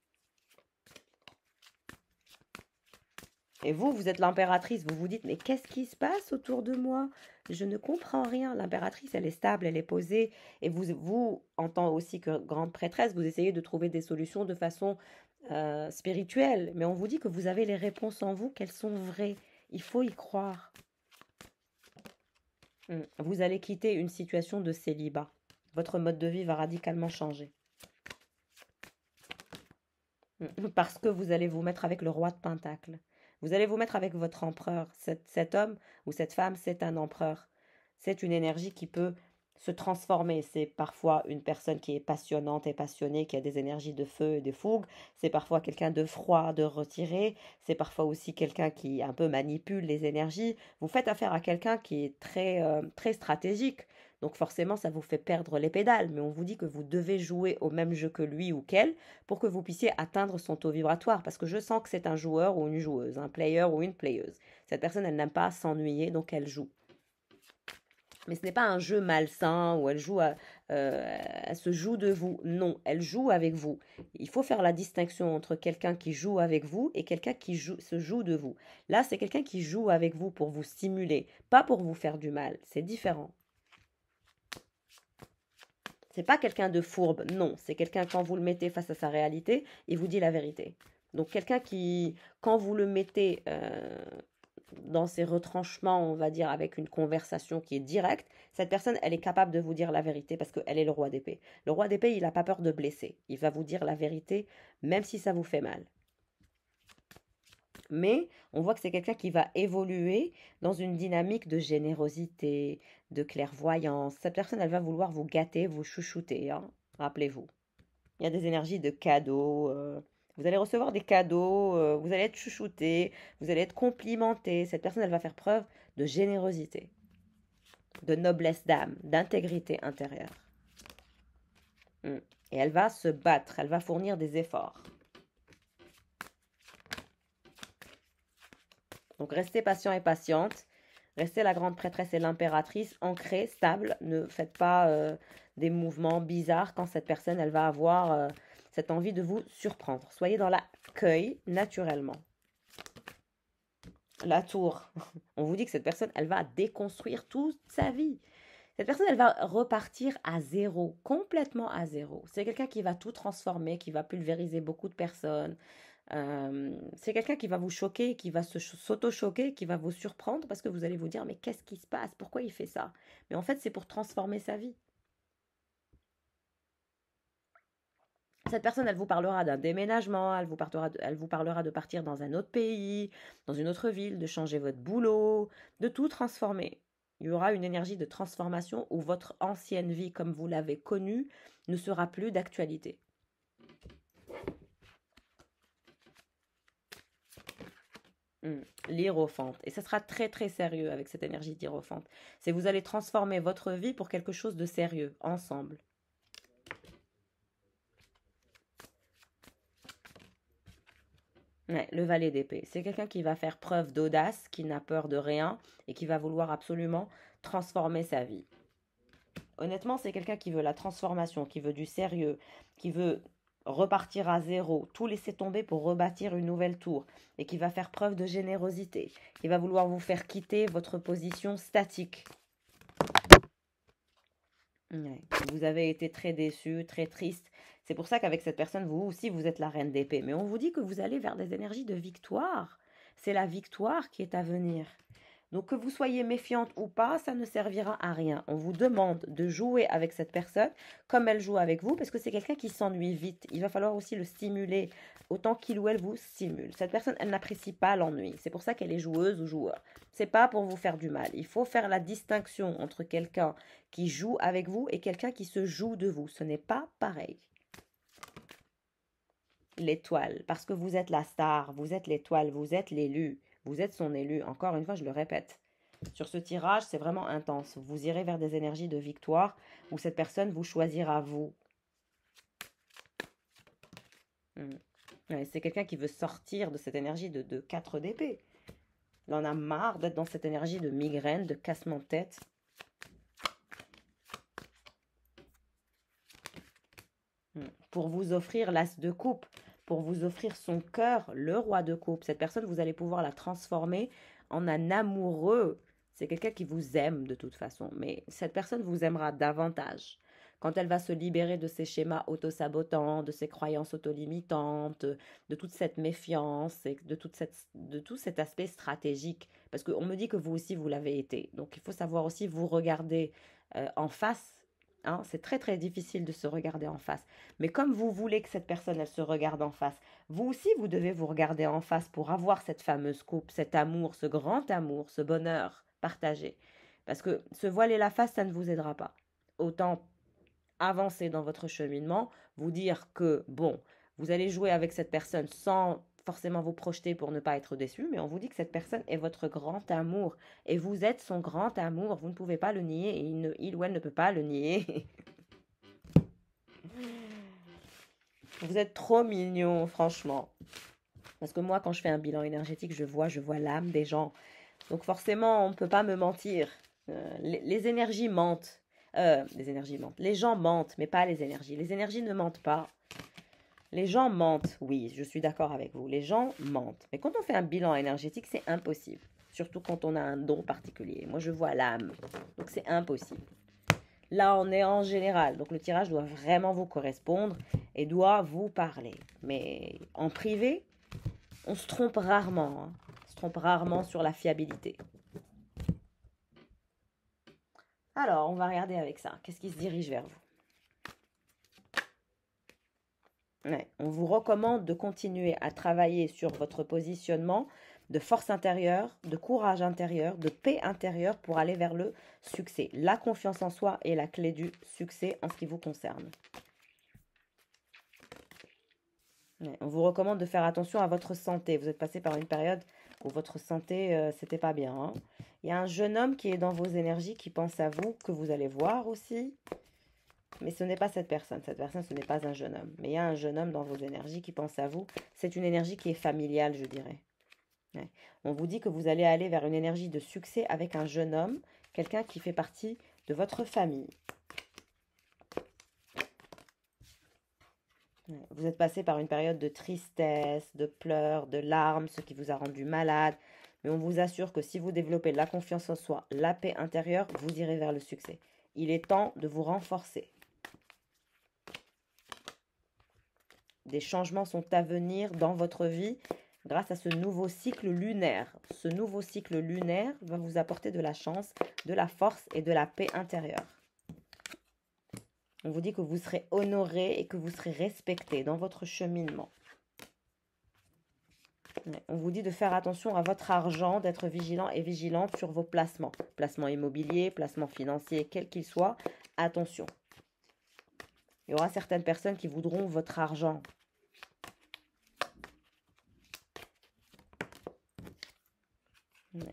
Et vous, vous êtes l'impératrice, vous vous dites, mais qu'est-ce qui se passe autour de moi? Je ne comprends rien. L'impératrice, elle est stable, elle est posée. Et vous, en tant aussi que grande prêtresse, vous essayez de trouver des solutions de façon spirituelle. Mais on vous dit que vous avez les réponses en vous, qu'elles sont vraies. Il faut y croire. Vous allez quitter une situation de célibat. Votre mode de vie va radicalement changer. Parce que vous allez vous mettre avec le roi de Pentacle. Vous allez vous mettre avec votre empereur. Cet homme ou cette femme, c'est un empereur. C'est une énergie qui peut se transformer. C'est parfois une personne qui est passionnante et passionnée, qui a des énergies de feu et de fougue. C'est parfois quelqu'un de froid, de retiré. C'est parfois aussi quelqu'un qui un peu manipule les énergies. Vous faites affaire à quelqu'un qui est très stratégique. Donc forcément, ça vous fait perdre les pédales. Mais on vous dit que vous devez jouer au même jeu que lui ou qu'elle pour que vous puissiez atteindre son taux vibratoire. Parce que je sens que c'est un joueur ou une joueuse, un player ou une playeuse. Cette personne, elle n'aime pas s'ennuyer, donc elle joue. Mais ce n'est pas un jeu malsain où elle se joue de vous. Non, elle joue avec vous. Il faut faire la distinction entre quelqu'un qui joue avec vous et quelqu'un qui se joue de vous. Là, c'est quelqu'un qui joue avec vous pour vous stimuler, pas pour vous faire du mal. C'est différent. C'est pas quelqu'un de fourbe, non. C'est quelqu'un, quand vous le mettez face à sa réalité, il vous dit la vérité. Donc quelqu'un qui, quand vous le mettez dans ses retranchements, on va dire, avec une conversation qui est directe, cette personne, elle est capable de vous dire la vérité parce qu'elle est le roi d'épée. Le roi d'épée, il n'a pas peur de blesser. Il va vous dire la vérité, même si ça vous fait mal. Mais on voit que c'est quelqu'un qui va évoluer dans une dynamique de générosité, de clairvoyance. Cette personne, elle va vouloir vous gâter, vous chouchouter, hein, rappelez-vous. Il y a des énergies de cadeaux. Vous allez recevoir des cadeaux, vous allez être chouchouté, vous allez être complimenté. Cette personne, elle va faire preuve de générosité, de noblesse d'âme, d'intégrité intérieure. Et elle va se battre, elle va fournir des efforts. Donc restez patient et patiente. Restez la grande prêtresse et l'impératrice, ancrée, stable. Ne faites pas des mouvements bizarres quand cette personne, elle va avoir cette envie de vous surprendre. Soyez dans l'accueil naturellement. La tour. On vous dit que cette personne, elle va déconstruire toute sa vie. Cette personne, elle va repartir à zéro, complètement à zéro. C'est quelqu'un qui va tout transformer, qui va pulvériser beaucoup de personnes. C'est quelqu'un qui va vous choquer, qui va s'auto-choquer, qui va vous surprendre parce que vous allez vous dire, mais qu'est-ce qui se passe? Pourquoi il fait ça? Mais en fait, c'est pour transformer sa vie. Cette personne, elle vous parlera d'un déménagement, elle vous parlera de partir dans un autre pays, dans une autre ville, de changer votre boulot, de tout transformer. Il y aura une énergie de transformation où votre ancienne vie, comme vous l'avez connue, ne sera plus d'actualité. L'hiérophante. Et ça sera très très sérieux avec cette énergie d'hiérophante. C'est vous allez transformer votre vie pour quelque chose de sérieux, ensemble. Ouais, le valet d'épée. C'est quelqu'un qui va faire preuve d'audace, qui n'a peur de rien et qui va vouloir absolument transformer sa vie. Honnêtement, c'est quelqu'un qui veut la transformation, qui veut du sérieux, qui veut repartir à zéro, tout laisser tomber pour rebâtir une nouvelle tour et qui va faire preuve de générosité, qui va vouloir vous faire quitter votre position statique. Ouais. Vous avez été très déçu, très triste. C'est pour ça qu'avec cette personne, vous aussi, vous êtes la reine d'épée. Mais on vous dit que vous allez vers des énergies de victoire. C'est la victoire qui est à venir. Donc que vous soyez méfiante ou pas, ça ne servira à rien. On vous demande de jouer avec cette personne comme elle joue avec vous, parce que c'est quelqu'un qui s'ennuie vite. Il va falloir aussi le stimuler autant qu'il ou elle vous stimule. Cette personne, elle n'apprécie pas l'ennui. C'est pour ça qu'elle est joueuse ou joueur. C'est pas pour vous faire du mal. Il faut faire la distinction entre quelqu'un qui joue avec vous et quelqu'un qui se joue de vous. Ce n'est pas pareil. L'étoile, parce que vous êtes la star, vous êtes l'étoile, vous êtes l'élu, vous êtes son élu. Encore une fois, je le répète. Sur ce tirage, c'est vraiment intense. Vous irez vers des énergies de victoire où cette personne vous choisira vous. Ouais, c'est quelqu'un qui veut sortir de cette énergie de 4 d'épée. Il en a marre d'être dans cette énergie de migraine, de cassement de tête. Pour vous offrir l'as de coupe, pour vous offrir son cœur, le roi de coupe. Cette personne, vous allez pouvoir la transformer en un amoureux. C'est quelqu'un qui vous aime de toute façon, mais cette personne vous aimera davantage quand elle va se libérer de ses schémas autosabotants, de ses croyances autolimitantes, de toute cette méfiance et de tout cet aspect stratégique. Parce qu'on me dit que vous aussi, vous l'avez été. Donc, il faut savoir aussi vous regarder en face. Hein, c'est très très difficile de se regarder en face. Mais comme vous voulez que cette personne, elle se regarde en face, vous aussi, vous devez vous regarder en face pour avoir cette fameuse coupe, cet amour, ce grand amour, ce bonheur partagé. Parce que se voiler la face, ça ne vous aidera pas. Autant avancer dans votre cheminement, vous dire que, bon, vous allez jouer avec cette personne sans forcément vous projeter pour ne pas être déçu, mais on vous dit que cette personne est votre grand amour et vous êtes son grand amour, vous ne pouvez pas le nier et il ou elle ne peut pas le nier. Vous êtes trop mignon, franchement. Parce que moi, quand je fais un bilan énergétique, je vois l'âme des gens. Donc forcément, on ne peut pas me mentir. Les énergies mentent. Les énergies mentent. Les gens mentent, mais pas les énergies. Les énergies ne mentent pas. Les gens mentent, oui, je suis d'accord avec vous. Les gens mentent. Mais quand on fait un bilan énergétique, c'est impossible. Surtout quand on a un don particulier. Moi, je vois l'âme. Donc, c'est impossible. Là, on est en général. Donc, le tirage doit vraiment vous correspondre et doit vous parler. Mais en privé, on se trompe rarement. Hein. On se trompe rarement sur la fiabilité. Alors, on va regarder avec ça. Qu'est-ce qui se dirige vers vous? Ouais, on vous recommande de continuer à travailler sur votre positionnement de force intérieure, de courage intérieur, de paix intérieure pour aller vers le succès. La confiance en soi est la clé du succès en ce qui vous concerne. Ouais, on vous recommande de faire attention à votre santé. Vous êtes passé par une période où votre santé, c'était pas bien. Hein. Il y a un jeune homme qui est dans vos énergies, qui pense à vous, que vous allez voir aussi. Mais ce n'est pas cette personne. Cette personne, ce n'est pas un jeune homme. Mais il y a un jeune homme dans vos énergies qui pense à vous. C'est une énergie qui est familiale, je dirais. Ouais. On vous dit que vous allez aller vers une énergie de succès avec un jeune homme, quelqu'un qui fait partie de votre famille. Ouais. Vous êtes passé par une période de tristesse, de pleurs, de larmes, ce qui vous a rendu malade. Mais on vous assure que si vous développez la confiance en soi, la paix intérieure, vous irez vers le succès. Il est temps de vous renforcer. Des changements sont à venir dans votre vie grâce à ce nouveau cycle lunaire. Ce nouveau cycle lunaire va vous apporter de la chance, de la force et de la paix intérieure. On vous dit que vous serez honoré et que vous serez respecté dans votre cheminement. On vous dit de faire attention à votre argent, d'être vigilant et vigilante sur vos placements. Placements immobiliers, placements financiers, quels qu'ils soient, attention. Il y aura certaines personnes qui voudront votre argent.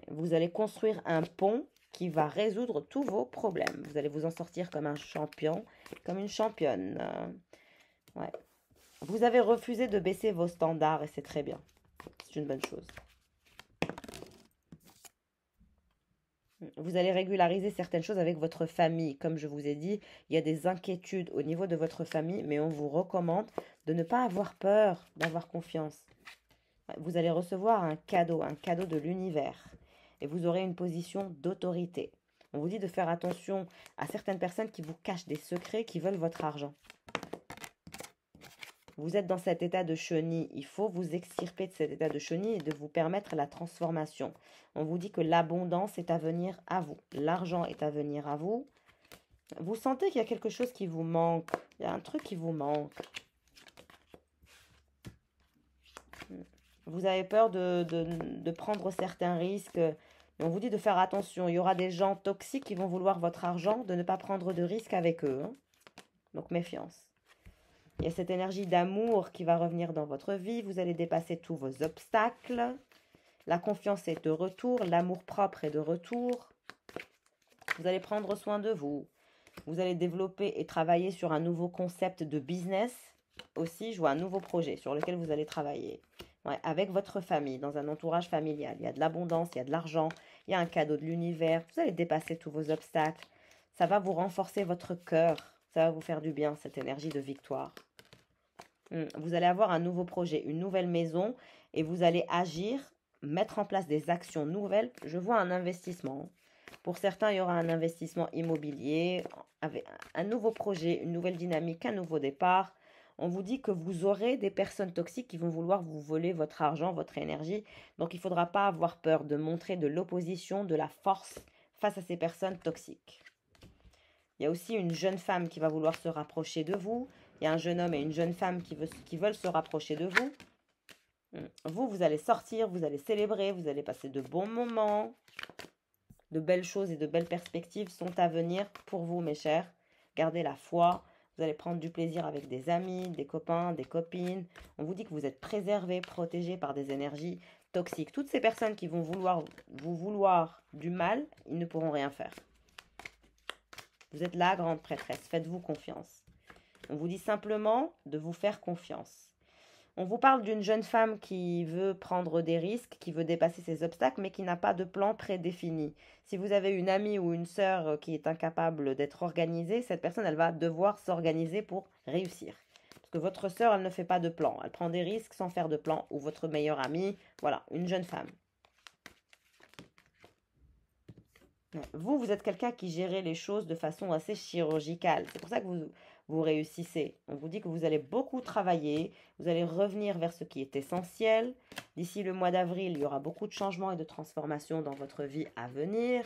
Vous allez construire un pont qui va résoudre tous vos problèmes. Vous allez vous en sortir comme un champion, comme une championne. Ouais. Vous avez refusé de baisser vos standards et c'est très bien. C'est une bonne chose. Vous allez régulariser certaines choses avec votre famille. Comme je vous ai dit, il y a des inquiétudes au niveau de votre famille, mais on vous recommande de ne pas avoir peur, d'avoir confiance. Vous allez recevoir un cadeau de l'univers. Et vous aurez une position d'autorité. On vous dit de faire attention à certaines personnes qui vous cachent des secrets, qui veulent votre argent. Vous êtes dans cet état de chenille. Il faut vous extirper de cet état de chenille et de vous permettre la transformation. On vous dit que l'abondance est à venir à vous. L'argent est à venir à vous. Vous sentez qu'il y a quelque chose qui vous manque. Il y a un truc qui vous manque. Vous avez peur de prendre certains risques. On vous dit de faire attention. Il y aura des gens toxiques qui vont vouloir votre argent, de ne pas prendre de risques avec eux. Hein. Donc méfiance. Il y a cette énergie d'amour qui va revenir dans votre vie. Vous allez dépasser tous vos obstacles. La confiance est de retour. L'amour-propre est de retour. Vous allez prendre soin de vous. Vous allez développer et travailler sur un nouveau concept de business. Aussi, je vois un nouveau projet sur lequel vous allez travailler. Ouais, avec votre famille, dans un entourage familial. Il y a de l'abondance, il y a de l'argent, il y a un cadeau de l'univers. Vous allez dépasser tous vos obstacles. Ça va vous renforcer votre cœur. Ça va vous faire du bien, cette énergie de victoire. Vous allez avoir un nouveau projet, une nouvelle maison et vous allez agir, mettre en place des actions nouvelles. Je vois un investissement. Pour certains, il y aura un investissement immobilier, avec un nouveau projet, une nouvelle dynamique, un nouveau départ. On vous dit que vous aurez des personnes toxiques qui vont vouloir vous voler votre argent, votre énergie. Donc, il ne faudra pas avoir peur de montrer de l'opposition, de la force face à ces personnes toxiques. Il y a aussi une jeune femme qui va vouloir se rapprocher de vous. Il y a un jeune homme et une jeune femme qui veulent se rapprocher de vous. Vous allez sortir, vous allez célébrer, vous allez passer de bons moments. De belles choses et de belles perspectives sont à venir pour vous, mes chers. Gardez la foi. Vous allez prendre du plaisir avec des amis, des copains, des copines. On vous dit que vous êtes préservés, protégés par des énergies toxiques. Toutes ces personnes qui vont vouloir du mal, ils ne pourront rien faire. Vous êtes la grande prêtresse. Faites-vous confiance. On vous dit simplement de vous faire confiance. On vous parle d'une jeune femme qui veut prendre des risques, qui veut dépasser ses obstacles, mais qui n'a pas de plan prédéfini. Si vous avez une amie ou une sœur qui est incapable d'être organisée, cette personne, elle va devoir s'organiser pour réussir. Parce que votre sœur, elle ne fait pas de plan. Elle prend des risques sans faire de plan. Ou votre meilleure amie, voilà, une jeune femme. Vous êtes quelqu'un qui gère les choses de façon assez chirurgicale. C'est pour ça que vous réussissez. On vous dit que vous allez beaucoup travailler, vous allez revenir vers ce qui est essentiel. D'ici le mois d'avril, il y aura beaucoup de changements et de transformations dans votre vie à venir.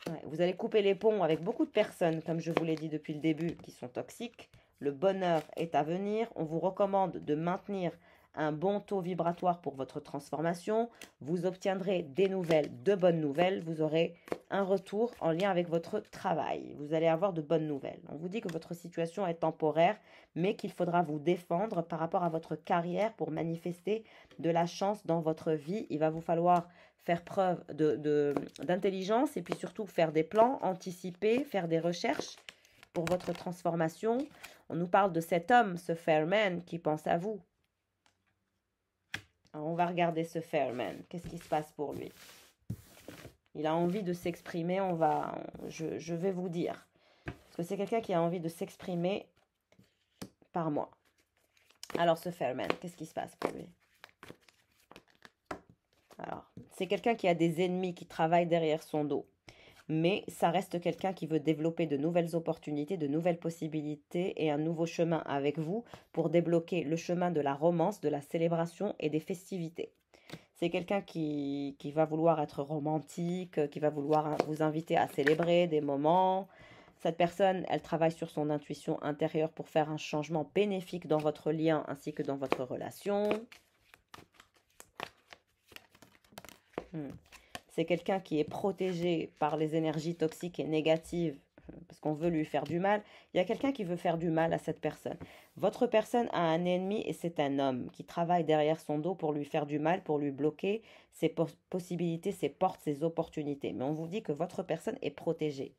Ouais, vous allez couper les ponts avec beaucoup de personnes, comme je vous l'ai dit depuis le début, qui sont toxiques. Le bonheur est à venir. On vous recommande de maintenir un bon taux vibratoire pour votre transformation. Vous obtiendrez des nouvelles, de bonnes nouvelles. Vous aurez un retour en lien avec votre travail. Vous allez avoir de bonnes nouvelles. On vous dit que votre situation est temporaire, mais qu'il faudra vous défendre par rapport à votre carrière pour manifester de la chance dans votre vie. Il va vous falloir faire preuve d'intelligence et puis surtout faire des plans, anticiper, faire des recherches pour votre transformation. On nous parle de cet homme, ce Fairman, qui pense à vous. Alors, on va regarder ce Fairman. Qu'est-ce qui se passe pour lui? Il a envie de s'exprimer. Je vais vous dire. Parce que c'est quelqu'un qui a envie de s'exprimer par moi. Alors, ce Fairman, qu'est-ce qui se passe pour lui? Alors, c'est quelqu'un qui a des ennemis qui travaillent derrière son dos. Mais ça reste quelqu'un qui veut développer de nouvelles opportunités, de nouvelles possibilités et un nouveau chemin avec vous pour débloquer le chemin de la romance, de la célébration et des festivités. C'est quelqu'un qui va vouloir être romantique, qui va vouloir vous inviter à célébrer des moments. Cette personne, elle travaille sur son intuition intérieure pour faire un changement bénéfique dans votre lien ainsi que dans votre relation. C'est quelqu'un qui est protégé par les énergies toxiques et négatives parce qu'on veut lui faire du mal. Il y a quelqu'un qui veut faire du mal à cette personne. Votre personne a un ennemi et c'est un homme qui travaille derrière son dos pour lui faire du mal, pour lui bloquer ses possibilités, ses portes, ses opportunités. Mais on vous dit que votre personne est protégée.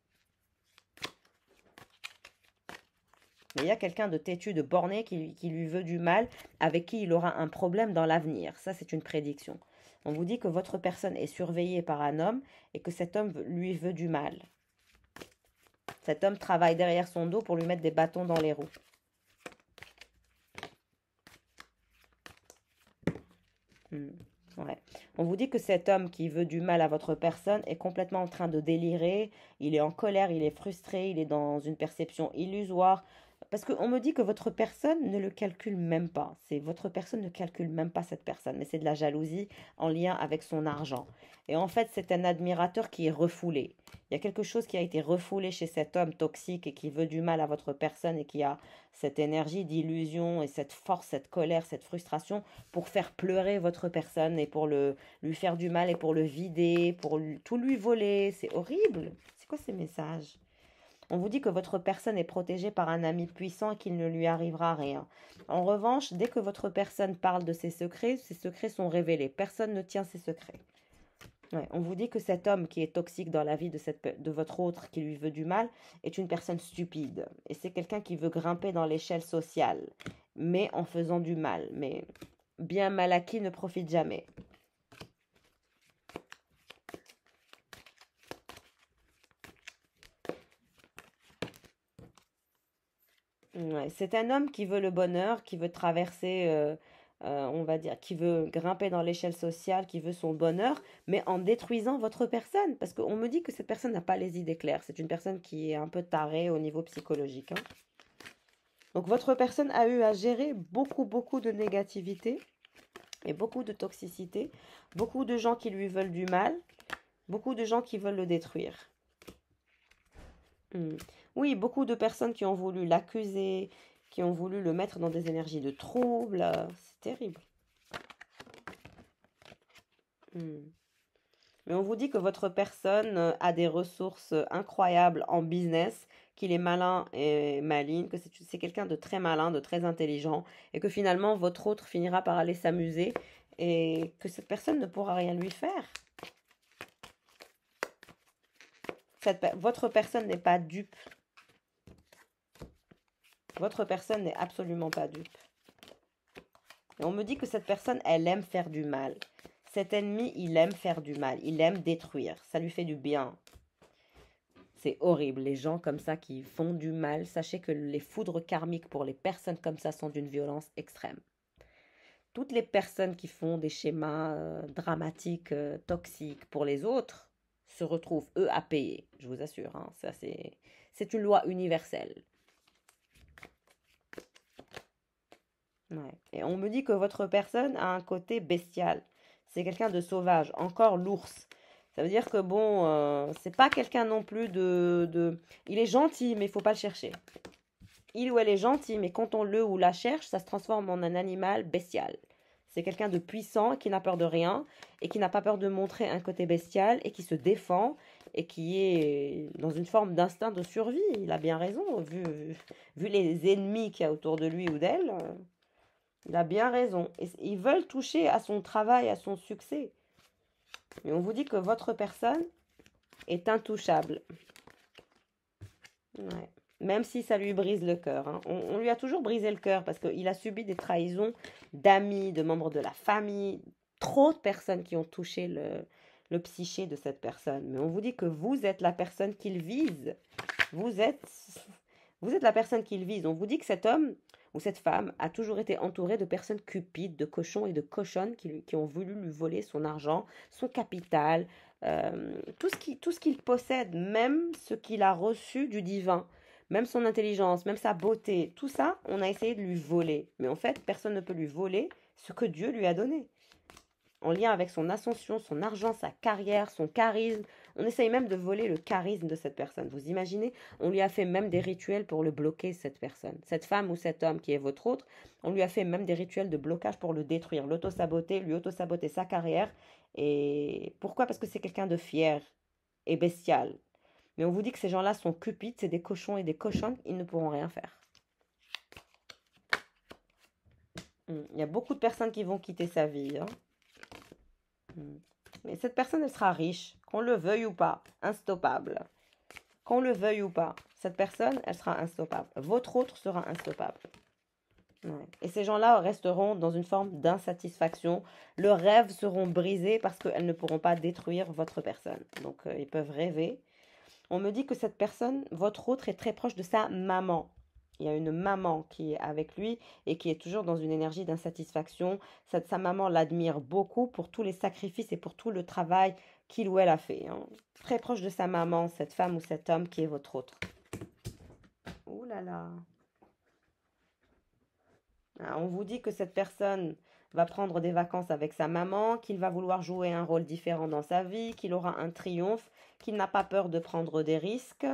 Mais il y a quelqu'un de têtu, de borné qui lui veut du mal, avec qui il aura un problème dans l'avenir. Ça, c'est une prédiction. On vous dit que votre personne est surveillée par un homme et que cet homme lui veut du mal. Cet homme travaille derrière son dos pour lui mettre des bâtons dans les roues. Ouais. On vous dit que cet homme qui veut du mal à votre personne est complètement en train de délirer. Il est en colère, il est frustré, il est dans une perception illusoire. Parce qu'on me dit que votre personne ne le calcule même pas. C'est votre personne ne calcule même pas cette personne, mais c'est de la jalousie en lien avec son argent. Et en fait, c'est un admirateur qui est refoulé. Il y a quelque chose qui a été refoulé chez cet homme toxique et qui veut du mal à votre personne et qui a cette énergie d'illusion et cette force, cette colère, cette frustration pour faire pleurer votre personne et pour lui faire du mal et pour le vider, pour tout lui voler. C'est horrible. C'est quoi ces messages? On vous dit que votre personne est protégée par un ami puissant et qu'il ne lui arrivera rien. En revanche, dès que votre personne parle de ses secrets sont révélés. Personne ne tient ses secrets. Ouais, on vous dit que cet homme qui est toxique dans la vie de votre autre, qui lui veut du mal, est une personne stupide. Et c'est quelqu'un qui veut grimper dans l'échelle sociale, mais en faisant du mal. Mais bien mal acquis ne profite jamais. Ouais, c'est un homme qui veut le bonheur, qui veut traverser, on va dire, qui veut grimper dans l'échelle sociale, qui veut son bonheur, mais en détruisant votre personne. Parce qu'on me dit que cette personne n'a pas les idées claires. C'est une personne qui est un peu tarée au niveau psychologique, hein. Donc votre personne a eu à gérer beaucoup, beaucoup de négativité et beaucoup de toxicité, beaucoup de gens qui lui veulent du mal, beaucoup de gens qui veulent le détruire. Hmm. Oui, beaucoup de personnes qui ont voulu l'accuser, qui ont voulu le mettre dans des énergies de trouble. C'est terrible. Hmm. Mais on vous dit que votre personne a des ressources incroyables en business, qu'il est malin et maligne, que c'est quelqu'un de très malin, de très intelligent, et que finalement votre autre finira par aller s'amuser et que cette personne ne pourra rien lui faire. Votre personne n'est pas dupe. Votre personne n'est absolument pas dupe. Et on me dit que cette personne, elle aime faire du mal. Cet ennemi, il aime faire du mal. Il aime détruire. Ça lui fait du bien. C'est horrible. Les gens comme ça qui font du mal, sachez que les foudres karmiques pour les personnes comme ça sont d'une violence extrême. Toutes les personnes qui font des schémas dramatiques, toxiques pour les autres, se retrouvent, eux, à payer. Je vous assure, hein. Ça, c'est une loi universelle. Ouais. Et on me dit que votre personne a un côté bestial. C'est quelqu'un de sauvage, encore l'ours. Ça veut dire que bon, c'est pas quelqu'un non plus Il est gentil, mais il faut pas le chercher. Il ou elle est gentil, mais quand on le ou la cherche, ça se transforme en un animal bestial. C'est quelqu'un de puissant, qui n'a peur de rien, et qui n'a pas peur de montrer un côté bestial, et qui se défend, et qui est dans une forme d'instinct de survie. Il a bien raison, vu les ennemis qu'il y a autour de lui ou d'elle. Il a bien raison. Et ils veulent toucher à son travail, à son succès. Mais on vous dit que votre personne est intouchable. Ouais. Même si ça lui brise le cœur, hein. On lui a toujours brisé le cœur parce qu'il a subi des trahisons d'amis, de membres de la famille, trop de personnes qui ont touché le psyché de cette personne. Mais on vous dit que vous êtes la personne qu'il vise. Vous êtes, vous êtes la personne qu'il vise. On vous dit que cet homme ou cette femme a toujours été entourée de personnes cupides, de cochons et de cochonnes qui ont voulu lui voler son argent, son capital, tout ce qu'il possède, même ce qu'il a reçu du divin, même son intelligence, même sa beauté, tout ça, on a essayé de lui voler. Mais en fait, personne ne peut lui voler ce que Dieu lui a donné. En lien avec son ascension, son argent, sa carrière, son charisme. On essaye même de voler le charisme de cette personne. Vous imaginez? On lui a fait même des rituels pour le bloquer, cette personne. Cette femme ou cet homme qui est votre autre, on lui a fait même des rituels de blocage pour le détruire, l'auto-saboter, lui auto-saboter sa carrière. Et pourquoi? Parce que c'est quelqu'un de fier et bestial. Mais on vous dit que ces gens-là sont cupides, c'est des cochons et des cochonnes, ils ne pourront rien faire. Il y a beaucoup de personnes qui vont quitter sa vie, hein. Mais cette personne, elle sera riche, qu'on le veuille ou pas, instoppable. Qu'on le veuille ou pas, cette personne, elle sera instoppable. Votre autre sera instoppable. Ouais. Et ces gens-là resteront dans une forme d'insatisfaction. Leurs rêves seront brisés parce qu'elles ne pourront pas détruire votre personne. Donc, ils peuvent rêver. On me dit que cette personne, votre autre, est très proche de sa maman. Il y a une maman qui est avec lui et qui est toujours dans une énergie d'insatisfaction. Sa maman l'admire beaucoup pour tous les sacrifices et pour tout le travail qu'il ou elle a fait, hein. Très proche de sa maman, cette femme ou cet homme qui est votre autre. Ouh là là. On vous dit que cette personne va prendre des vacances avec sa maman, qu'il va vouloir jouer un rôle différent dans sa vie, qu'il aura un triomphe, qu'il n'a pas peur de prendre des risques.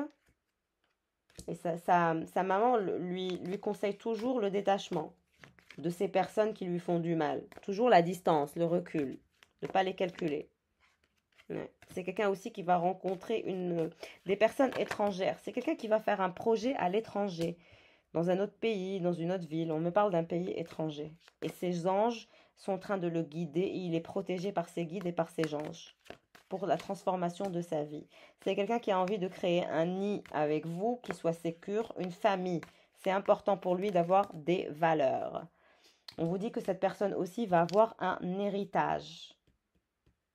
Et sa maman lui conseille toujours le détachement de ces personnes qui lui font du mal. Toujours la distance, le recul, ne pas les calculer. Ouais. C'est quelqu'un aussi qui va rencontrer des personnes étrangères. C'est quelqu'un qui va faire un projet à l'étranger, dans un autre pays, dans une autre ville. On me parle d'un pays étranger. Et ses anges sont en train de le guider et il est protégé par ses guides et par ses anges pour la transformation de sa vie. C'est quelqu'un qui a envie de créer un nid avec vous, qui soit sécure, une famille. C'est important pour lui d'avoir des valeurs. On vous dit que cette personne aussi va avoir un héritage.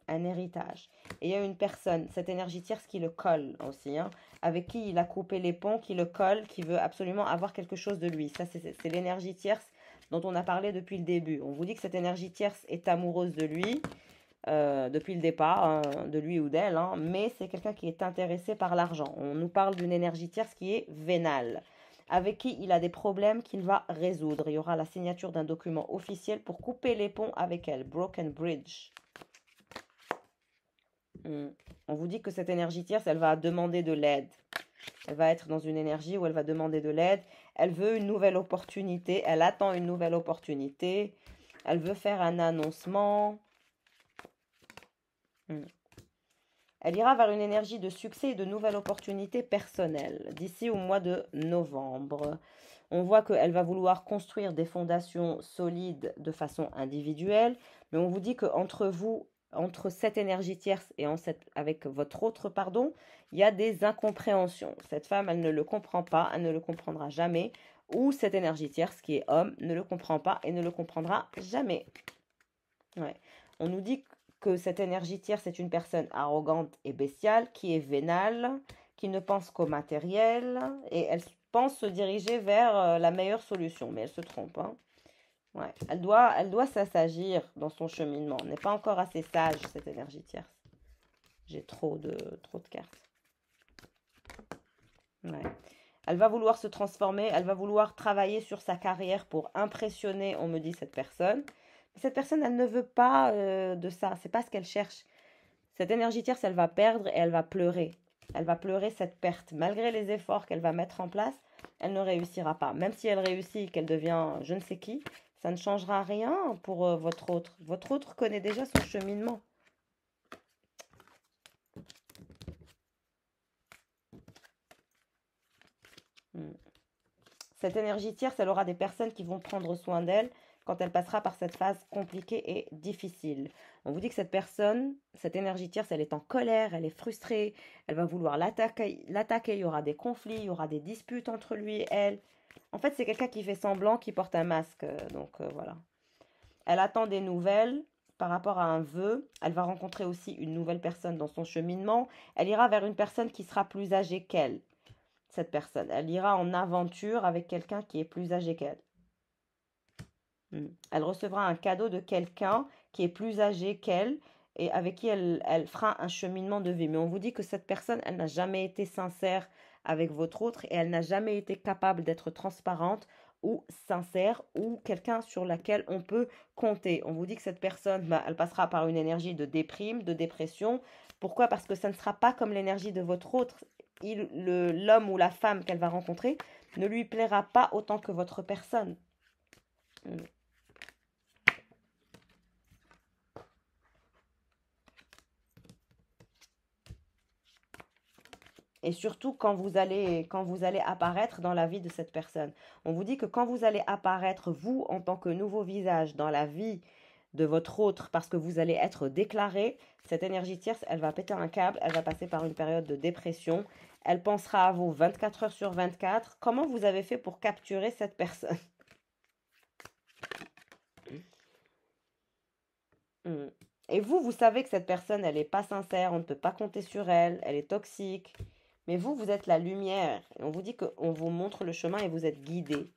Un héritage. Et il y a une personne, cette énergie tierce qui le colle aussi, hein, avec qui il a coupé les ponts, qui le colle, qui veut absolument avoir quelque chose de lui. Ça, c'est l'énergie tierce dont on a parlé depuis le début. On vous dit que cette énergie tierce est amoureuse de lui depuis le départ, hein, de lui ou d'elle, hein, mais c'est quelqu'un qui est intéressé par l'argent. On nous parle d'une énergie tierce qui est vénale, avec qui il a des problèmes qu'il va résoudre. Il y aura la signature d'un document officiel pour couper les ponts avec elle. Broken Bridge. On vous dit que cette énergie tierce, elle va demander de l'aide. Elle va être dans une énergie où elle va demander de l'aide. Elle veut une nouvelle opportunité. Elle attend une nouvelle opportunité. Elle veut faire un annoncement. Elle ira vers une énergie de succès et de nouvelles opportunités personnelles d'ici au mois de novembre. On voit qu'elle va vouloir construire des fondations solides de façon individuelle, mais on vous dit qu'entre vous, entre cette énergie tierce et avec votre autre, pardon, il y a des incompréhensions. Cette femme, elle ne le comprend pas, elle ne le comprendra jamais, ou cette énergie tierce qui est homme ne le comprend pas et ne le comprendra jamais. Ouais. On nous dit que cette énergie tierce est une personne arrogante et bestiale, qui est vénale, qui ne pense qu'au matériel, et elle pense se diriger vers la meilleure solution, mais elle se trompe, hein. Ouais. Elle doit s'assagir dans son cheminement. Elle n'est pas encore assez sage, cette énergie tierce. J'ai trop de cartes. Ouais. Elle va vouloir se transformer, elle va vouloir travailler sur sa carrière pour impressionner, on me dit, cette personne. Mais cette personne, elle ne veut pas de ça, c'est pas ce qu'elle cherche. Cette énergie tierce, elle va perdre et elle va pleurer. Elle va pleurer cette perte. Malgré les efforts qu'elle va mettre en place, elle ne réussira pas. Même si elle réussit, qu'elle devient je ne sais qui, ça ne changera rien pour votre autre. Votre autre connaît déjà son cheminement. Cette énergie tierce, elle aura des personnes qui vont prendre soin d'elle quand elle passera par cette phase compliquée et difficile. On vous dit que cette personne, cette énergie tierce, elle est en colère, elle est frustrée, elle va vouloir l'attaquer, il y aura des conflits, il y aura des disputes entre lui et elle. En fait, c'est quelqu'un qui fait semblant, qui porte un masque, donc voilà. Elle attend des nouvelles par rapport à un vœu. Elle va rencontrer aussi une nouvelle personne dans son cheminement. Elle ira vers une personne qui sera plus âgée qu'elle. Cette personne, elle ira en aventure avec quelqu'un qui est plus âgé qu'elle. Elle recevra un cadeau de quelqu'un qui est plus âgé qu'elle et avec qui elle fera un cheminement de vie. Mais on vous dit que cette personne, elle n'a jamais été sincère avec votre autre et elle n'a jamais été capable d'être transparente ou sincère ou quelqu'un sur laquelle on peut compter. On vous dit que cette personne, elle passera par une énergie de déprime, de dépression. Pourquoi? Parce que ça ne sera pas comme l'énergie de votre autre. L'homme ou la femme qu'elle va rencontrer ne lui plaira pas autant que votre personne. Et surtout quand vous allez apparaître dans la vie de cette personne. On vous dit que quand vous allez apparaître, vous, en tant que nouveau visage dans la vie de votre autre, parce que vous allez être déclaré, cette énergie tierce, elle va péter un câble, elle va passer par une période de dépression, elle pensera à vous 24 heures sur 24. Comment vous avez fait pour capturer cette personne? Et vous savez que cette personne, elle n'est pas sincère, on ne peut pas compter sur elle, elle est toxique. Mais vous êtes la lumière. Et on vous dit qu'on vous montre le chemin et vous êtes guidé.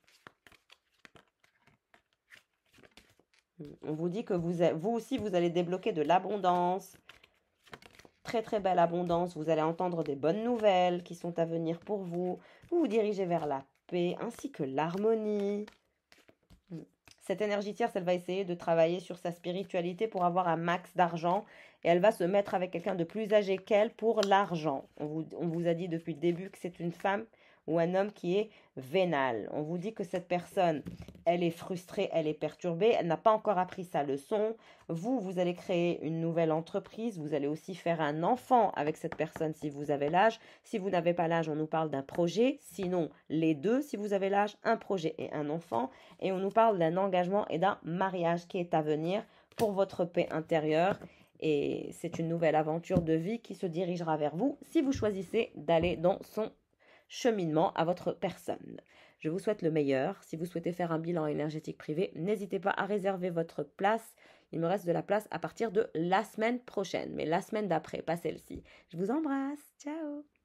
On vous dit que vous aussi, vous allez débloquer de l'abondance. Très très belle abondance. Vous allez entendre des bonnes nouvelles qui sont à venir pour vous. Vous vous dirigez vers la paix ainsi que l'harmonie. Cette énergie tierce, elle va essayer de travailler sur sa spiritualité pour avoir un max d'argent et elle va se mettre avec quelqu'un de plus âgé qu'elle pour l'argent. On vous a dit depuis le début que c'est une femme ou un homme qui est vénal. On vous dit que cette personne, elle est frustrée, elle est perturbée, elle n'a pas encore appris sa leçon. Vous allez créer une nouvelle entreprise, vous allez aussi faire un enfant avec cette personne si vous avez l'âge. Si vous n'avez pas l'âge, on nous parle d'un projet, sinon les deux, si vous avez l'âge, un projet et un enfant. Et on nous parle d'un engagement et d'un mariage qui est à venir pour votre paix intérieure. Et c'est une nouvelle aventure de vie qui se dirigera vers vous si vous choisissez d'aller dans son cheminement à votre personne. Je vous souhaite le meilleur. Si vous souhaitez faire un bilan énergétique privé, n'hésitez pas à réserver votre place. Il me reste de la place à partir de la semaine prochaine, mais la semaine d'après, pas celle-ci. Je vous embrasse. Ciao!